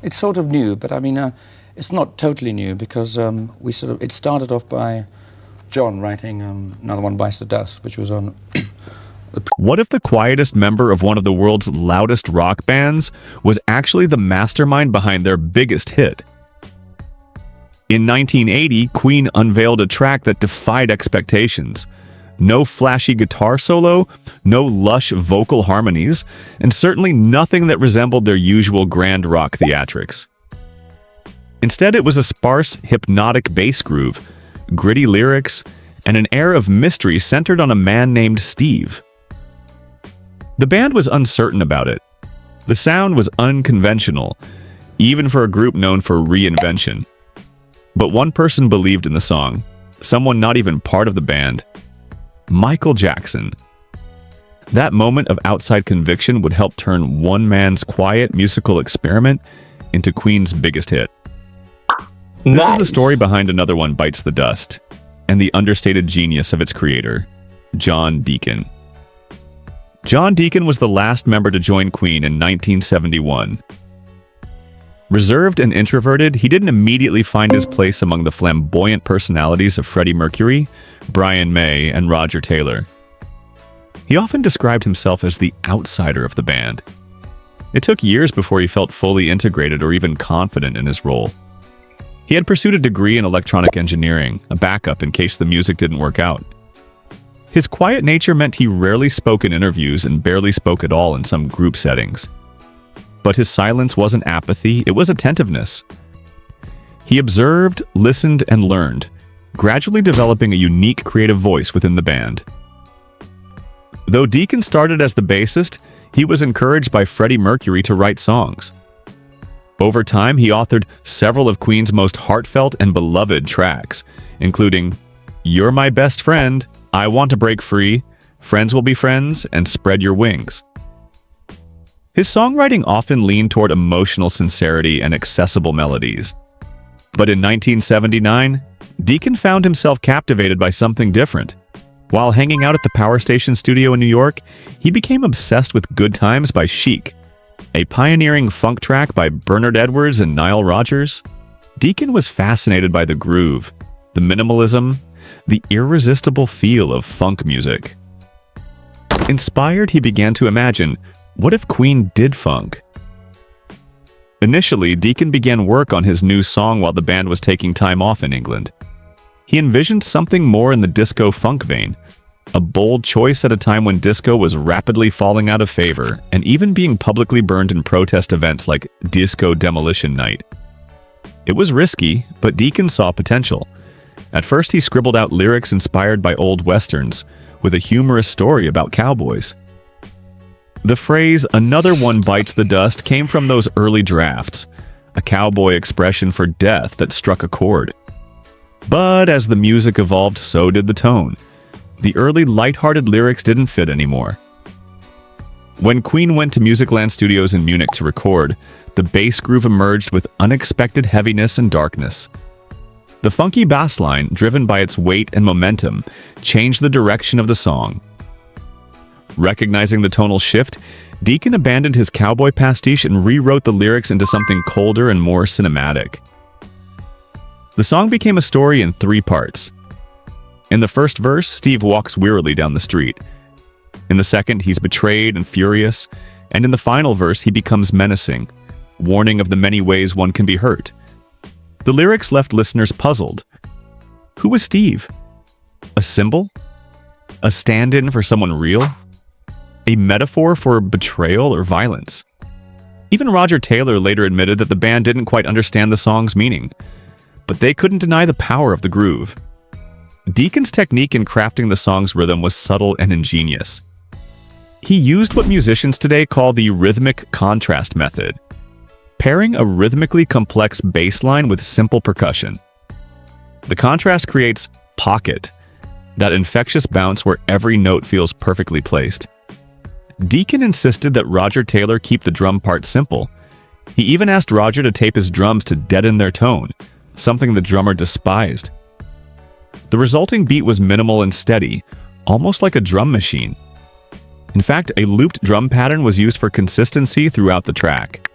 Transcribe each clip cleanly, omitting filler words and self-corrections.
It's sort of new, but I mean, it's not totally new because it started off by John writing another one, Bites the Dust, which was on... What if the quietest member of one of the world's loudest rock bands was actually the mastermind behind their biggest hit? In 1980, Queen unveiled a track that defied expectations. No flashy guitar solo, no lush vocal harmonies, and certainly nothing that resembled their usual grand rock theatrics. Instead, it was a sparse, hypnotic bass groove, gritty lyrics, and an air of mystery centered on a man named Steve. The band was uncertain about it. The sound was unconventional, even for a group known for reinvention. But one person believed in the song, someone not even part of the band: Michael Jackson. That moment of outside conviction would help turn one man's quiet musical experiment into Queen's biggest hit. This is the story behind another one, Bites the Dust, and the understated genius of its creator, John Deacon. John Deacon was the last member to join Queen in 1971. Reserved and introverted, he didn't immediately find his place among the flamboyant personalities of Freddie Mercury, Brian May, and Roger Taylor. He often described himself as the outsider of the band. It took years before he felt fully integrated or even confident in his role. He had pursued a degree in electronic engineering, a backup in case the music didn't work out. His quiet nature meant he rarely spoke in interviews and barely spoke at all in some group settings. But his silence wasn't apathy, it was attentiveness. He observed, listened, and learned, gradually developing a unique creative voice within the band. Though Deacon started as the bassist, he was encouraged by Freddie Mercury to write songs. Over time, he authored several of Queen's most heartfelt and beloved tracks, including You're My Best Friend, I Want to Break Free, Friends Will Be Friends, and Spread Your Wings. His songwriting often leaned toward emotional sincerity and accessible melodies. But in 1979, Deacon found himself captivated by something different. While hanging out at the Power Station studio in New York, he became obsessed with Good Times by Chic, a pioneering funk track by Bernard Edwards and Nile Rodgers. Deacon was fascinated by the groove, the minimalism, the irresistible feel of funk music. Inspired, he began to imagine, what if Queen did funk? Initially, Deacon began work on his new song while the band was taking time off in England. He envisioned something more in the disco funk vein, a bold choice at a time when disco was rapidly falling out of favor and even being publicly burned in protest events like Disco Demolition Night. It was risky, but Deacon saw potential. At first, he scribbled out lyrics inspired by old westerns, with a humorous story about cowboys. The phrase, "another one bites the dust," came from those early drafts, a cowboy expression for death that struck a chord. But as the music evolved, so did the tone. The early lighthearted lyrics didn't fit anymore. When Queen went to Musicland Studios in Munich to record, the bass groove emerged with unexpected heaviness and darkness. The funky bass line, driven by its weight and momentum, changed the direction of the song. Recognizing the tonal shift, Deacon abandoned his cowboy pastiche and rewrote the lyrics into something colder and more cinematic. The song became a story in 3 parts. In the first verse, Steve walks wearily down the street. In the second, he's betrayed and furious. And in the final verse, he becomes menacing, warning of the many ways one can be hurt. The lyrics left listeners puzzled. Who was Steve? A symbol? A stand-in for someone real? A metaphor for betrayal or violence? Even Roger Taylor later admitted that the band didn't quite understand the song's meaning, but they couldn't deny the power of the groove. Deacon's technique in crafting the song's rhythm was subtle and ingenious. He used what musicians today call the rhythmic contrast method, pairing a rhythmically complex bass line with simple percussion. The contrast creates pocket, that infectious bounce where every note feels perfectly placed. Deacon insisted that Roger Taylor keep the drum part simple. He even asked Roger to tape his drums to deaden their tone, something the drummer despised. The resulting beat was minimal and steady, almost like a drum machine. In fact, a looped drum pattern was used for consistency throughout the track.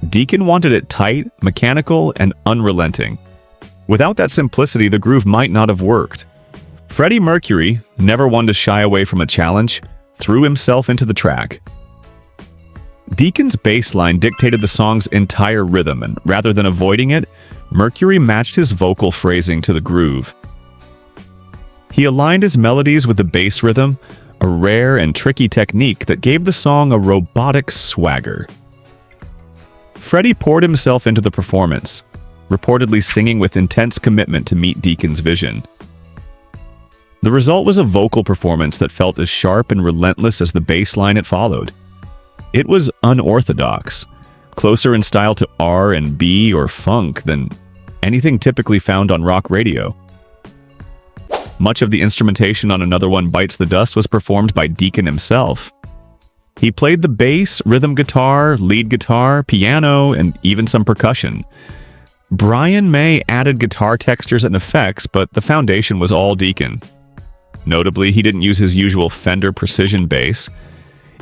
Deacon wanted it tight, mechanical, and unrelenting. Without that simplicity, the groove might not have worked. Freddie Mercury, never one to shy away from a challenge, threw himself into the track. Deacon's bass line dictated the song's entire rhythm, and rather than avoiding it, Mercury matched his vocal phrasing to the groove. He aligned his melodies with the bass rhythm, a rare and tricky technique that gave the song a robotic swagger. Freddie poured himself into the performance, reportedly singing with intense commitment to meet Deacon's vision. The result was a vocal performance that felt as sharp and relentless as the bass line it followed. It was unorthodox, closer in style to R&B or funk than anything typically found on rock radio. Much of the instrumentation on Another One Bites the Dust was performed by Deacon himself. He played the bass, rhythm guitar, lead guitar, piano, and even some percussion. Brian May added guitar textures and effects, but the foundation was all Deacon. Notably, he didn't use his usual Fender Precision bass.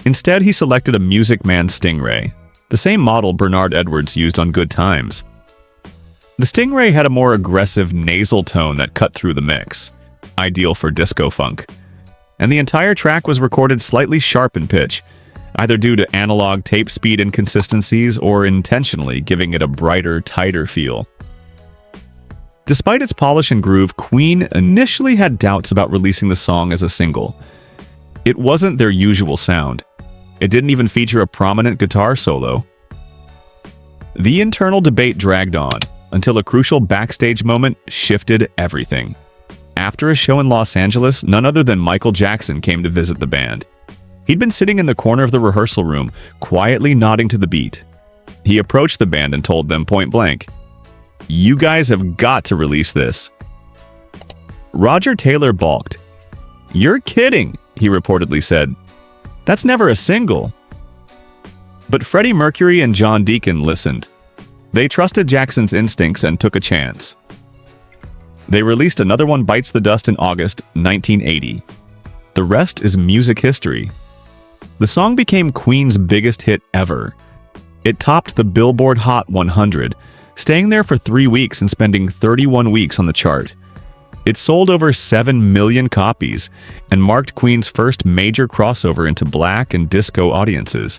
Instead, he selected a Music Man Stingray, the same model Bernard Edwards used on Good Times. The Stingray had a more aggressive nasal tone that cut through the mix, ideal for disco funk. And the entire track was recorded slightly sharp in pitch, either due to analog tape speed inconsistencies or intentionally giving it a brighter, tighter feel. Despite its polish and groove, Queen initially had doubts about releasing the song as a single. It wasn't their usual sound. It didn't even feature a prominent guitar solo. The internal debate dragged on until a crucial backstage moment shifted everything. After a show in Los Angeles, none other than Michael Jackson came to visit the band. He'd been sitting in the corner of the rehearsal room, quietly nodding to the beat. He approached the band and told them point blank, "You guys have got to release this." Roger Taylor balked. "You're kidding," he reportedly said. "That's never a single." But Freddie Mercury and John Deacon listened. They trusted Jackson's instincts and took a chance. They released Another One Bites the Dust in August 1980. The rest is music history. The song became Queen's biggest hit ever. It topped the Billboard Hot 100, staying there for 3 weeks and spending 31 weeks on the chart. It sold over 7 million copies and marked Queen's first major crossover into black and disco audiences.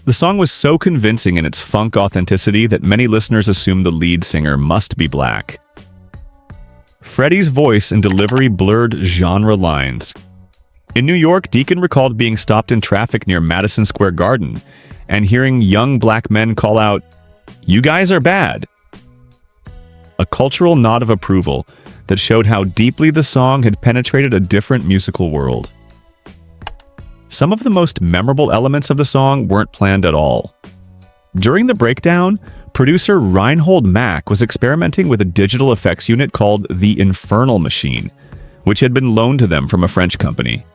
The song was so convincing in its funk authenticity that many listeners assumed the lead singer must be black. Freddie's voice and delivery blurred genre lines. In New York, Deacon recalled being stopped in traffic near Madison Square Garden and hearing young black men call out, "You guys are bad." A cultural nod of approval that showed how deeply the song had penetrated a different musical world. Some of the most memorable elements of the song weren't planned at all. During the breakdown, producer Reinhold Mack was experimenting with a digital effects unit called the Infernal Machine, which had been loaned to them from a French company.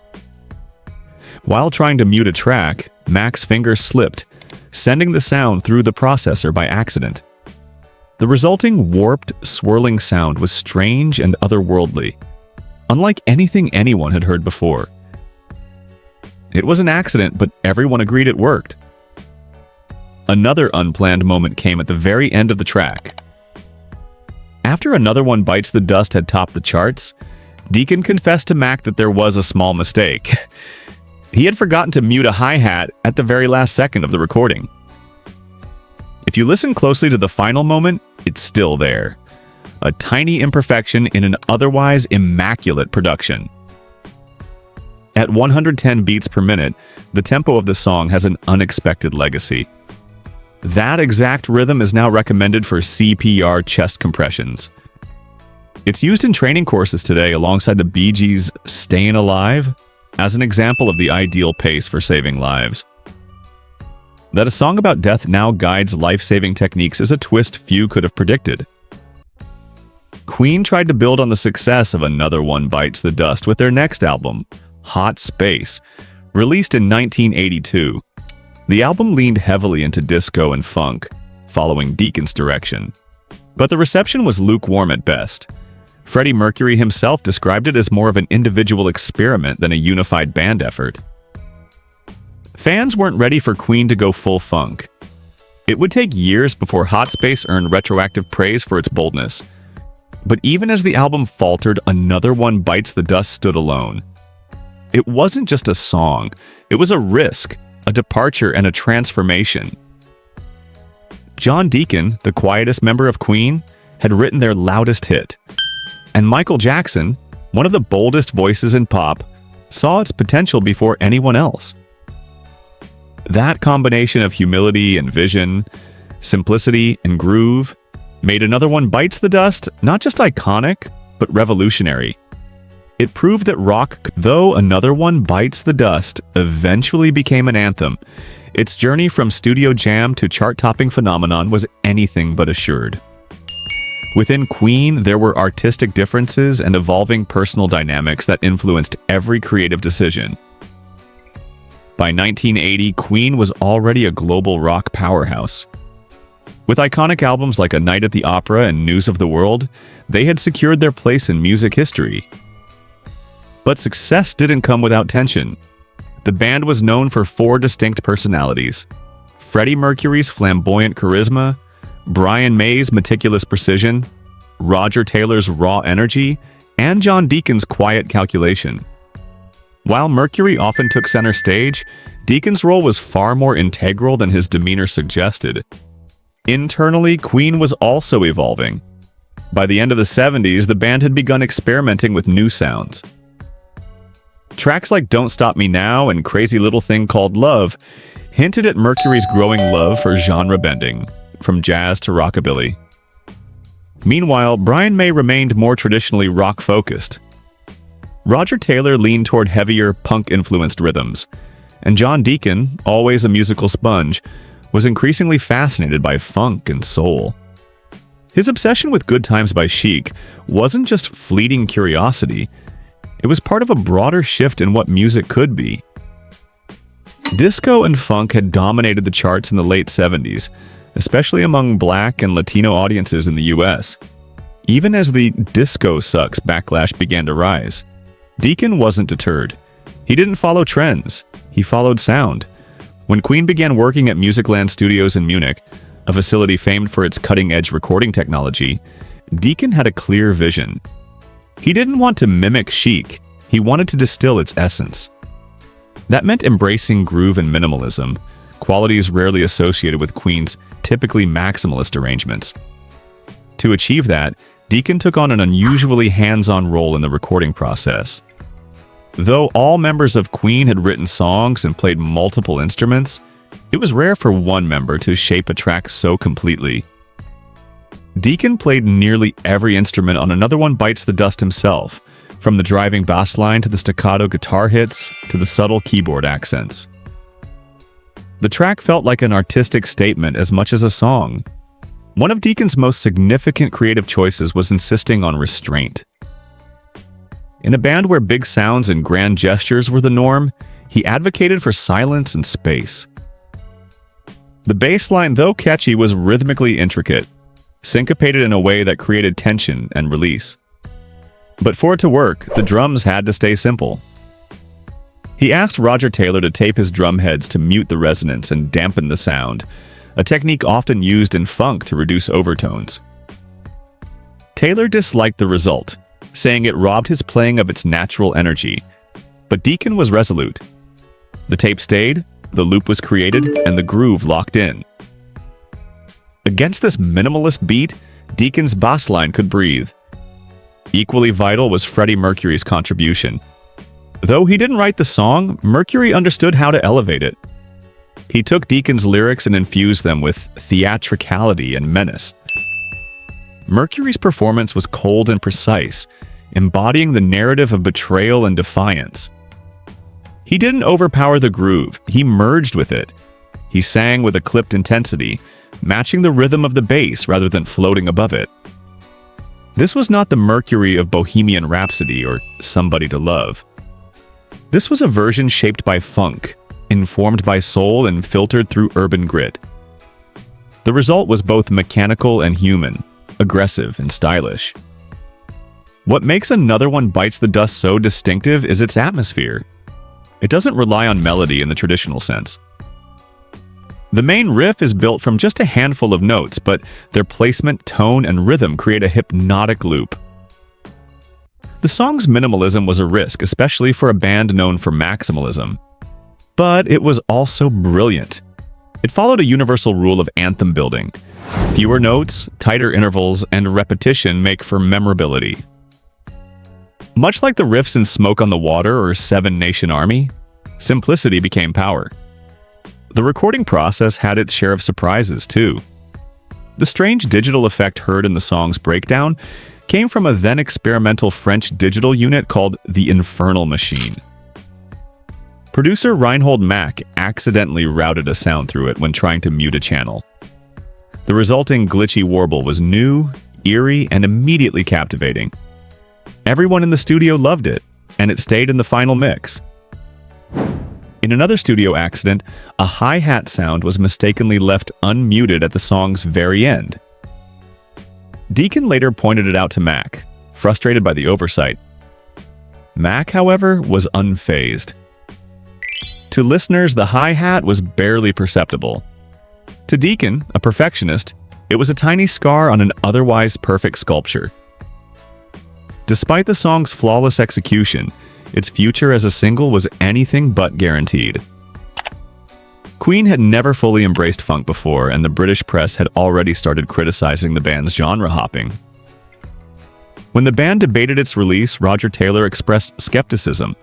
While trying to mute a track, Mack's finger slipped, sending the sound through the processor by accident. The resulting warped, swirling sound was strange and otherworldly, unlike anything anyone had heard before. It was an accident, but everyone agreed it worked. Another unplanned moment came at the very end of the track. After Another One Bites the Dust had topped the charts, Deacon confessed to Mack that there was a small mistake. He had forgotten to mute a hi-hat at the very last second of the recording. If you listen closely to the final moment, it's still there. A tiny imperfection in an otherwise immaculate production. At 110 beats per minute, the tempo of the song has an unexpected legacy. That exact rhythm is now recommended for CPR chest compressions. It's used in training courses today alongside the Bee Gees' "Stayin' Alive" as an example of the ideal pace for saving lives. That a song about death now guides life-saving techniques is a twist few could have predicted. Queen tried to build on the success of Another One Bites the Dust with their next album, Hot Space, released in 1982. The album leaned heavily into disco and funk, following Deacon's direction. But the reception was lukewarm at best. Freddie Mercury himself described it as more of an individual experiment than a unified band effort. Fans weren't ready for Queen to go full funk. It would take years before Hot Space earned retroactive praise for its boldness. But even as the album faltered, Another One Bites the Dust stood alone. It wasn't just a song, it was a risk, a departure, and a transformation. John Deacon, the quietest member of Queen, had written their loudest hit. And Michael Jackson, one of the boldest voices in pop, saw its potential before anyone else. That combination of humility and vision, simplicity and groove, made Another One Bites the Dust not just iconic, but revolutionary. It proved that rock, though Another One Bites the Dust eventually became an anthem, its journey from studio jam to chart-topping phenomenon was anything but assured. Within Queen, there were artistic differences and evolving personal dynamics that influenced every creative decision. By 1980, Queen was already a global rock powerhouse. With iconic albums like A Night at the Opera and News of the World, they had secured their place in music history. But success didn't come without tension. The band was known for 4 distinct personalities: Freddie Mercury's flamboyant charisma, Brian May's meticulous precision, Roger Taylor's raw energy, and John Deacon's quiet calculation. While Mercury often took center stage, Deacon's role was far more integral than his demeanor suggested. Internally, Queen was also evolving. By the end of the 70s, the band had begun experimenting with new sounds. Tracks like Don't Stop Me Now and Crazy Little Thing Called Love hinted at Mercury's growing love for genre bending, from jazz to rockabilly. Meanwhile, Brian May remained more traditionally rock-focused. Roger Taylor leaned toward heavier, punk-influenced rhythms, and John Deacon, always a musical sponge, was increasingly fascinated by funk and soul. His obsession with Good Times by Chic wasn't just fleeting curiosity, it was part of a broader shift in what music could be. Disco and funk had dominated the charts in the late 70s, especially among Black and Latino audiences in the US. Even as the "disco sucks" backlash began to rise, Deacon wasn't deterred. He didn't follow trends, he followed sound. When Queen began working at Musicland Studios in Munich, a facility famed for its cutting-edge recording technology, Deacon had a clear vision. He didn't want to mimic Chic, he wanted to distill its essence. That meant embracing groove and minimalism, qualities rarely associated with Queen's typically maximalist arrangements. To achieve that, Deacon took on an unusually hands-on role in the recording process. Though all members of Queen had written songs and played multiple instruments, it was rare for one member to shape a track so completely. Deacon played nearly every instrument on Another One Bites the Dust himself, from the driving bass line to the staccato guitar hits to the subtle keyboard accents. The track felt like an artistic statement as much as a song. One of Deacon's most significant creative choices was insisting on restraint. In a band where big sounds and grand gestures were the norm, he advocated for silence and space. The bass line, though catchy, was rhythmically intricate, syncopated in a way that created tension and release. But for it to work, the drums had to stay simple. He asked Roger Taylor to tape his drum heads to mute the resonance and dampen the sound, a technique often used in funk to reduce overtones. Taylor disliked the result, saying it robbed his playing of its natural energy, but Deacon was resolute. The tape stayed, the loop was created, and the groove locked in. Against this minimalist beat, Deacon's bass line could breathe. Equally vital was Freddie Mercury's contribution. Though he didn't write the song, Mercury understood how to elevate it. He took Deacon's lyrics and infused them with theatricality and menace. Mercury's performance was cold and precise, embodying the narrative of betrayal and defiance. He didn't overpower the groove, he merged with it. He sang with a clipped intensity, matching the rhythm of the bass rather than floating above it. This was not the Mercury of Bohemian Rhapsody or Somebody to Love. This was a version shaped by funk, informed by soul and filtered through urban grit. The result was both mechanical and human, aggressive and stylish. What makes Another One Bites the Dust so distinctive is its atmosphere. It doesn't rely on melody in the traditional sense. The main riff is built from just a handful of notes, but their placement, tone, and rhythm create a hypnotic loop. The song's minimalism was a risk, especially for a band known for maximalism. But it was also brilliant. It followed a universal rule of anthem building. Fewer notes, tighter intervals, and repetition make for memorability. Much like the riffs in Smoke on the Water or Seven Nation Army, simplicity became power. The recording process had its share of surprises, too. The strange digital effect heard in the song's breakdown came from a then experimental French digital unit called the Infernal Machine. Producer Reinhold Mack accidentally routed a sound through it when trying to mute a channel. The resulting glitchy warble was new, eerie, and immediately captivating. Everyone in the studio loved it, and it stayed in the final mix. In another studio accident, a hi-hat sound was mistakenly left unmuted at the song's very end. Deacon later pointed it out to Mack, frustrated by the oversight. Mack, however, was unfazed. To listeners, the hi-hat was barely perceptible. To Deacon, a perfectionist, it was a tiny scar on an otherwise perfect sculpture. Despite the song's flawless execution, its future as a single was anything but guaranteed. Queen had never fully embraced funk before, and the British press had already started criticizing the band's genre hopping. When the band debated its release, Roger Taylor expressed skepticism.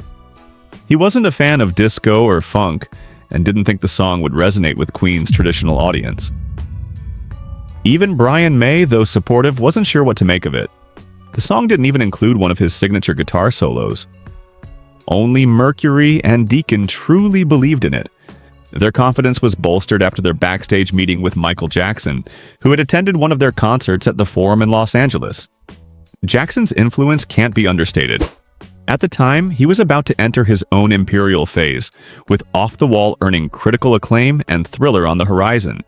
He wasn't a fan of disco or funk, and didn't think the song would resonate with Queen's traditional audience. Even Brian May, though supportive, wasn't sure what to make of it. The song didn't even include one of his signature guitar solos. Only Mercury and Deacon truly believed in it. Their confidence was bolstered after their backstage meeting with Michael Jackson, who had attended one of their concerts at the Forum in Los Angeles. Jackson's influence can't be understated. At the time, he was about to enter his own imperial phase, with Off the Wall earning critical acclaim and Thriller on the horizon.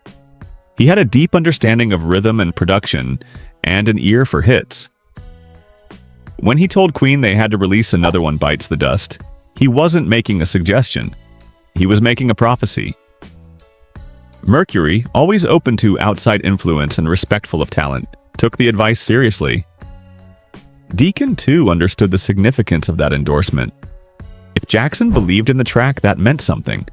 He had a deep understanding of rhythm and production, and an ear for hits. When he told Queen they had to release Another One Bites the Dust, he wasn't making a suggestion. He was making a prophecy. Mercury, always open to outside influence and respectful of talent, took the advice seriously. Deacon, too, understood the significance of that endorsement. If Jackson believed in the track, that meant something.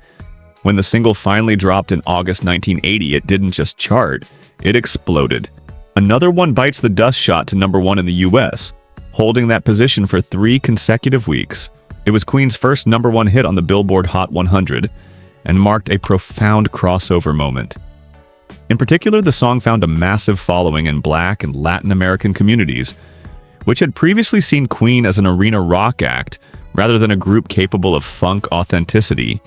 When the single finally dropped in August 1980, it didn't just chart, it exploded. Another One Bites the Dust shot to #1 in the US, holding that position for 3 consecutive weeks. It was Queen's first #1 hit on the Billboard Hot 100, and marked a profound crossover moment. In particular, the song found a massive following in Black and Latin American communities, which had previously seen Queen as an arena rock act rather than a group capable of funk authenticity.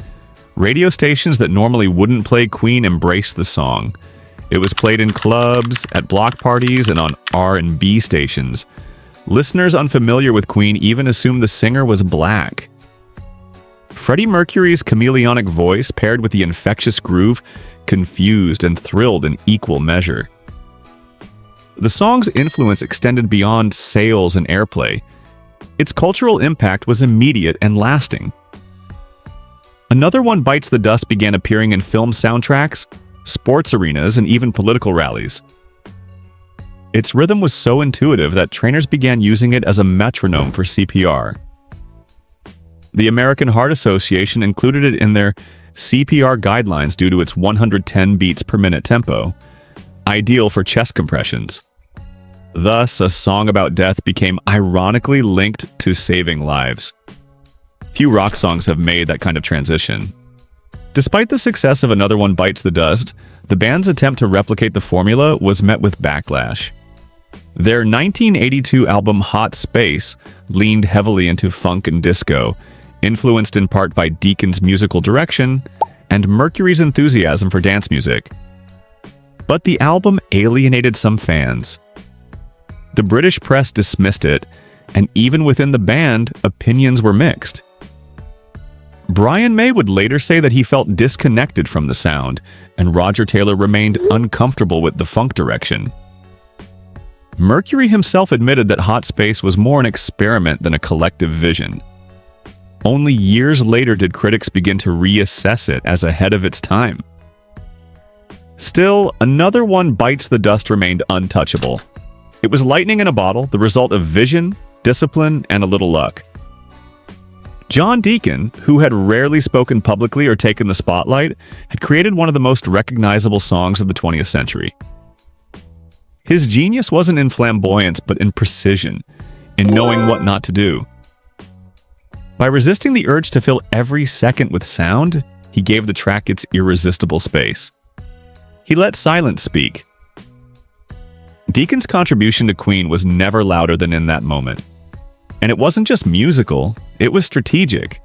Radio stations that normally wouldn't play Queen embraced the song. It was played in clubs, at block parties, and on R&B stations. Listeners unfamiliar with Queen even assumed the singer was black. Freddie Mercury's chameleonic voice paired with the infectious groove confused and thrilled in equal measure. The song's influence extended beyond sales and airplay. Its cultural impact was immediate and lasting. Another One Bites the Dust began appearing in film soundtracks, sports arenas, and even political rallies. Its rhythm was so intuitive that trainers began using it as a metronome for CPR. The American Heart Association included it in their CPR guidelines due to its 110 beats per minute tempo, ideal for chest compressions. Thus, a song about death became ironically linked to saving lives. Few rock songs have made that kind of transition. Despite the success of Another One Bites the Dust, the band's attempt to replicate the formula was met with backlash. Their 1982 album Hot Space leaned heavily into funk and disco, influenced in part by Deacon's musical direction and Mercury's enthusiasm for dance music. But the album alienated some fans. The British press dismissed it, and even within the band, opinions were mixed. Brian May would later say that he felt disconnected from the sound, and Roger Taylor remained uncomfortable with the funk direction. Mercury himself admitted that Hot Space was more an experiment than a collective vision. Only years later did critics begin to reassess it as ahead of its time. Still, another one bites the dust remained untouchable. It was lightning in a bottle, the result of vision, discipline, and a little luck. John Deacon, who had rarely spoken publicly or taken the spotlight, had created one of the most recognizable songs of the 20th century. His genius wasn't in flamboyance, but in precision, in knowing what not to do. By resisting the urge to fill every second with sound, he gave the track its irresistible space. He let silence speak. Deacon's contribution to Queen was never louder than in that moment. And it wasn't just musical, it was strategic.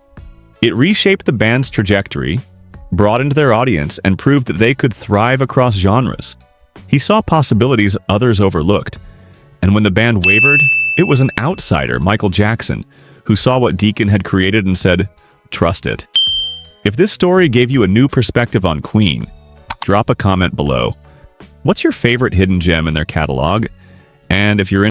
It reshaped the band's trajectory, broadened their audience, and proved that they could thrive across genres. He saw possibilities others overlooked, and when the band wavered, it was an outsider, Michael Jackson, who saw what Deacon had created and said, "Trust it." If this story gave you a new perspective on Queen, drop a comment below. What's your favorite hidden gem in their catalog? And if you're